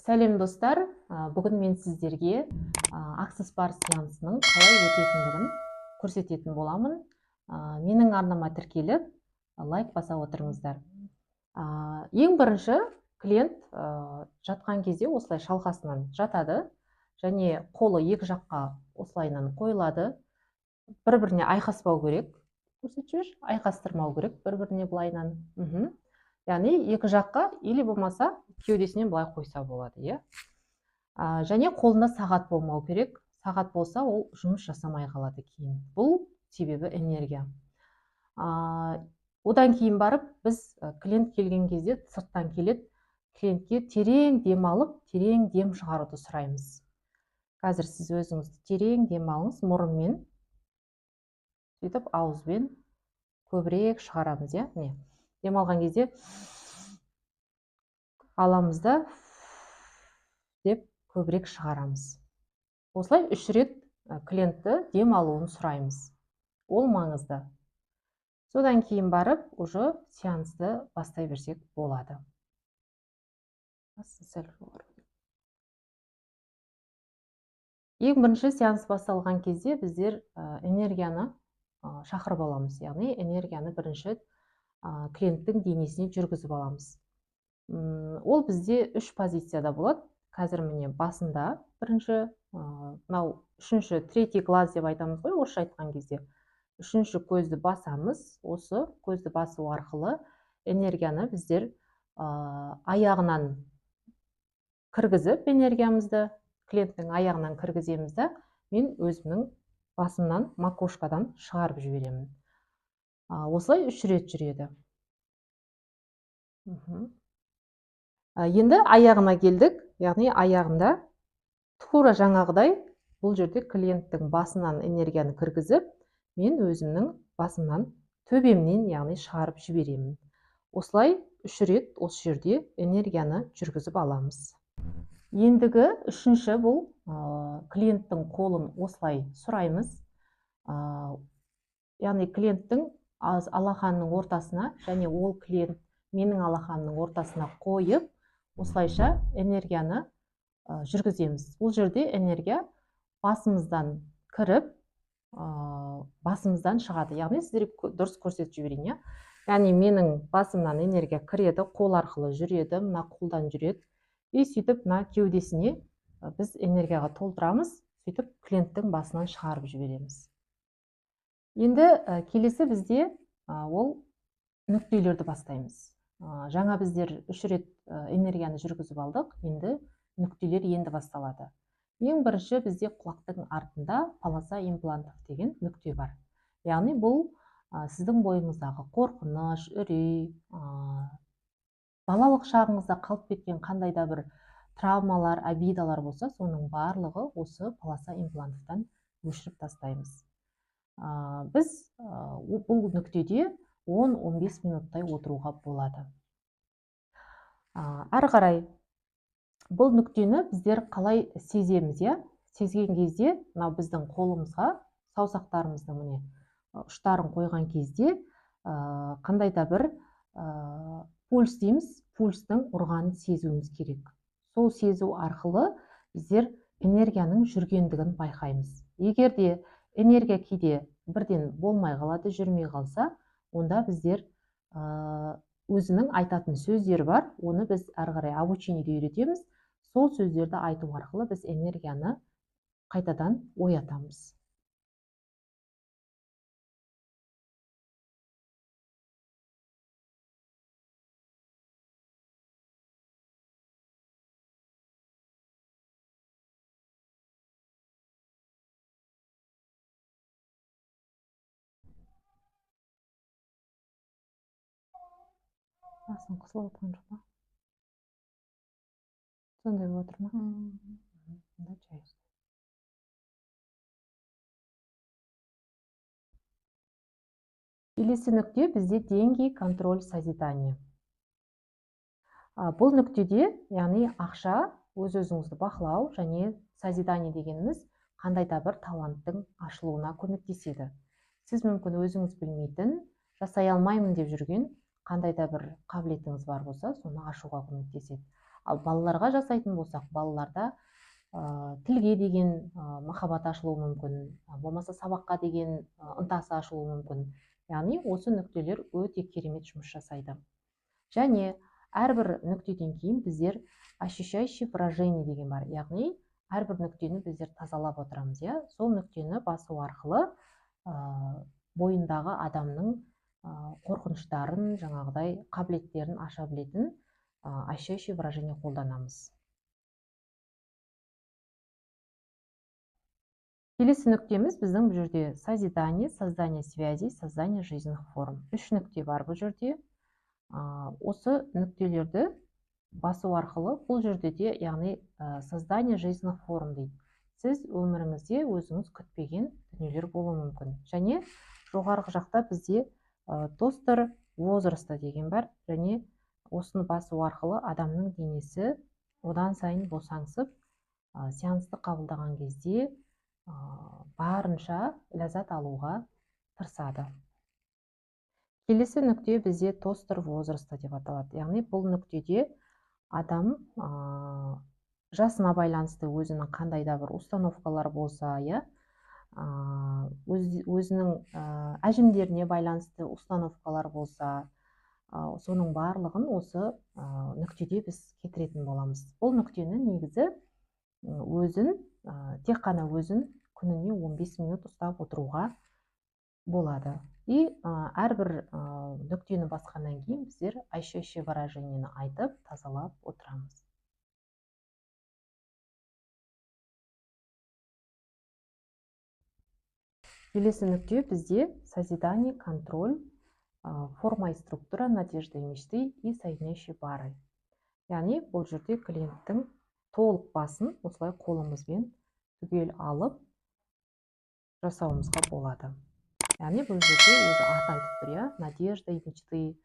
Сәлем достар, бүгін мен сіздерге Access Bar сеансының қалай өтетіндігін көрсететін боламын. Менің арнама тіркеліп, лайк баса отырыңыздар. Ең бірінші клиент жатқан кезде осылай шалқасынан жатады, және қолы екі жаққа осылайынан қойылады. Бір-біріне айқаспау керек. Көрсетіп жібер, айқастырмау керек бір-біріне былайынан. Яғни екі жаққа, или болмаса кеудесінен былай қойса болады, иә. Және қолында сағат болмау керек. Сағат болса, ол жұмыс жасамай қалады кейін. Бұл себебі энергия. Одан кейін барып, біз клиент келген кезде сырттан келеді, клиентке терең дем алып, терең дем шығаруды сұраймыз. Қазір сіз өзіңізді терең дем алыңыз, мұрынмен, сөйтіп ауызбен көбірек шығарамыз, иә. Дем алған кезде аламыз да деп көбірек шығарамыз. Осылай 3 рет клиентті дем алуын сұраймыз. Ол маңызды. Содан кейін барып, уже сеансты бастай берсек болады. Ең бірінші сеанс басталған кезде біздер энергияны шақырып аламыз. Яғни энергияны бірінші клиенттің денесіне жүргізіп аламыз. Ол бізде 3 позицияда болады. Қазір міне басында бірінші, үшінші, третий глаз деп айтамыз ғой, орысша айтқан кезде. Үшінші көзді басамыз. Осы көзді басу арқылы энергияны біздер аяғынан кіргізіп, энергиямызды клиенттің аяғынан кіргіземіз да, мен өзімнің басымнан, макушкадан шығарып жіберемін. Осылай 3 рет жүреді. Енді аяғына келдік, яғни аяғында тура жаңағыдай бұл жерде клиенттің басынан энергияны кіргізіп, мен өзімнің басымнан, төбемнен, яғни шығарып жіберемін. Осылай 3 рет осы жерде энергияны жүргізіп аламыз. Ендігі үшінші бұл клиенттің қолын осылай сұраймыз. Яғни клиенттің алақанының ортасына, және ол клиент менің алақанның ортасына қойып, осылайша энергияны жүргіземіз. Бұл жерде энергия басымыздан кіріп, басымыздан шығады. Яғни сіздерге дұрыс көрсетіп жіберейін, иә. Яғни менің басымнан энергия кіреді, қол арқылы жүреді, мына қолдан жүреді. И сөйтіп, мына кеудесіне біз энергияға толтырамыз, сөйтіп клиенттің басынан шығарып жібереміз. Енді келесі бізде ол нүктелерді бастаймыз. Жаңа біздер 3 рет энергияны жүргізіп алдық, енді нүктелер енді басталады. Ең бірінші бізде құлақтың артында полоса имплантов деген нүкте бар. Яғни бұл сіздің бойыңыздағы қорқыныш, үрей, балалық шағыңызда қалып кеткен қандай да бір травмалар, обидалар болса, соның барлығы осы полоса имплантовтан өшіріп тастаймыз. Біз бұл нүктеде 10-15 минуттай отыруға болады. Ары қарай бұл нүктені біздер қалай сеземіз, иә? Сезген кезде, біздің қолымызға саусақтарымыздың міне ұштарын қойған кезде қандай да бір пульс дейміз, пульстың ұрғанын сезуіміз керек. Сол сезу арқылы біздер энергияның жүргендігін байқаймыз. Егер де энергия кейде бірден болмай қалады, жүрмей қалса, онда біздер өзінің айтатын сөздері бар, оны біз ары қарай обучениеде үйретеміз. Сол сөздерді айту арқылы біз энергияны қайтадан оятамыз. Басың қысылып отқан жоқ па? Сондай болып отыр ма? Келесі нүкте бізде деңгей, контроль, созидание. Бұл нүктеде, яғни ақша, өз-өзіңізді бақылау, және созидание дегеніміз қандай да бір таланттың ашылуына көмектеседі. Сіз мүмкін өзіңіз білмейтін, жасай алмаймын деп жүрген қандай да бір қабілетіңіз бар болса, соны ашуға көмектеседі. Ал балаларға жасайтын болсақ, балаларда тілге деген махаббат ашылуы мүмкін, болмаса сабаққа деген ынтасы ашылуы мүмкін. Яғни осы нүктелер өте керемет жұмыс жасайды. Және әрбір нүктеден кейін біздер ощущающий выражение деген бар. Яғни әрбір нүктені біздер тазалап отырамыз, иә. Сол нүктені басу арқылы бойындағы адамның қорқыныштарын, жаңағыдай қабілеттерін аша білетін ощущающий выражение қолданамыз. Келесі нүктеміз біздің бұл жерде созидание, создание связей, создание жизненных форм. 3 нүкте бар бұл жерде. Осы нүктелерді басу арқылы бұл жерде де, яғни создание жизненных форм дейді. Сіз өміріңізде өзіңіз күтпеген дүниелер болуы мүмкін. Және жоғарғы жақта бізде тостер возраста деген бар. Және осыны басу арқылы адамның денесі одан сайын босаңсып, сеансты қабылдаған кезде барынша ләззат алуға тырысады. Келесі нүкте бізде тостер возраста деп аталады. Яғни бұл нүктеде адам жасына байланысты өзінің қандай да бір установкалар болса, өзінің әжімдеріне байланысты установкалар болса, соның барлығын осы нүктеде біз кетіретін боламыз. Бұл нүктені негізі тек қана өзін күніне 15 минут ұстап отыруға болады. И әрбір нүктені басқаннан кейін біздер ощущающий выражениені айтып, тазалап отырамыз. Келесі нүкте бізде созидание, контроль, форма и структура, надежда и мечты и соединяющие бары. Яғни бұл жерде клиенттің толық басын осылай қолымызбен түгел алып жасауымызға болады. Яғни бұл жерде өзі аты айтып тұр, надежда и мечты,